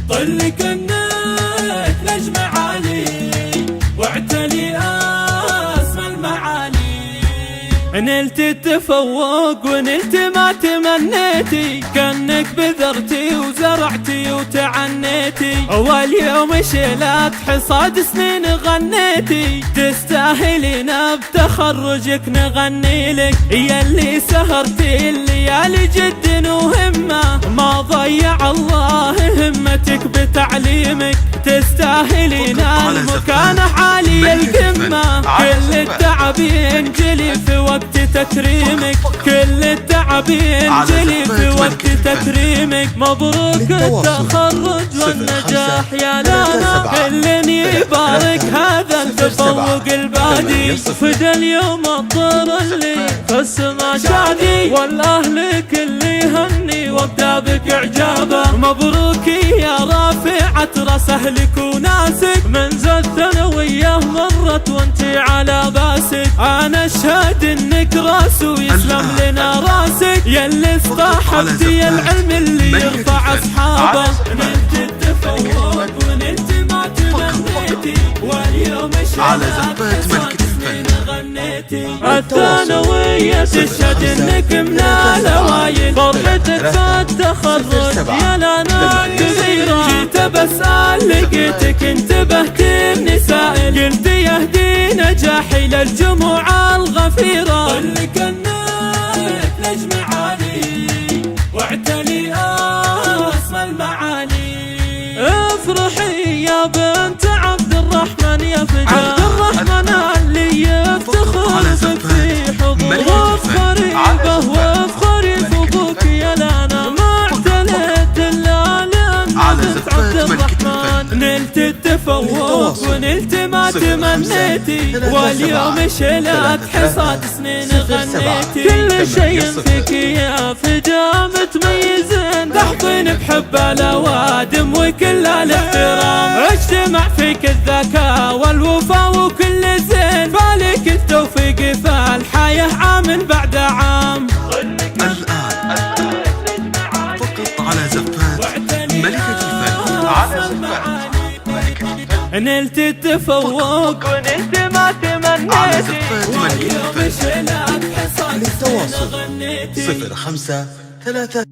طلق النت نجم عالي واعتلي اسمى المعالي. نلت التفوق ونلت ما تمنيتي، كأنك بذرتي وزرعتي وتعنيتي، واليوم شلت حصاد سنين غنيتي. تستاهلين بتخرجك نغني لك، ياللي سهرتي الليالي جد وهمة، ما ضيع الله همتك بتعليمك. تستاهلين المكانة عالي القمة، كل التعب ينجلي في وقت تكريمك، كل التعب ينجلي في وقت تكريمك. مبروك التخرج والنجاح يا لانا، كل يبارك هذا التفوق البادي. فدى اليوم الطر اللي في السما شادي، والاهل كل يهني وابدا بك اعجابه. مبروك يا رافعة راس اهلك وناسك، من زود ثانويه مرت وانتي على باسك. انا اشهد انك راس ويسلم لنا راسك، ياللي اصطحبتي العلم اللي يرفع اصحابه. نلت التفوق ونلت ما تمنيتي، واليوم شهدت حصاد سنين غنيتي. الثانوية تشهد انك من الاوائل، فرحتك في التخرج يا لنا كبيرة. جيت بسأل لقيتك انتبهت اني سائل، قلت يهدي نجاحي للجموع الغفيرة. طلق النت نجم عالي واعتلي اسمى المعالي. افرحي يا بنت عبد الرحمن يا فداء عبد الرحمن اللي يفتخر بك في حضور. وافخري به وافخري في ابوك يا لانا، ما اعتليت الا لان بنت عبد الرحمن. نلت التفوق ونلت ما تمنيتي، واليوم شلت حصاد سنين غنيتي. كل شيء فيك يا فداء متميزين، تحضين بحب الاوادم وكل الاحترام. اجتمع فيك الذكاء والوفاء وكل زين، فالك التوفيق في الحياة عام بعد عام. الآن فقط على زفات ملكة الفن، على زفات ملكة الفن. نلت التفوق ونلت ما تمنيتي، على زفات ملكة الفن. واليوم شلت حصاد سنين للتواصل غنيتي. 05 3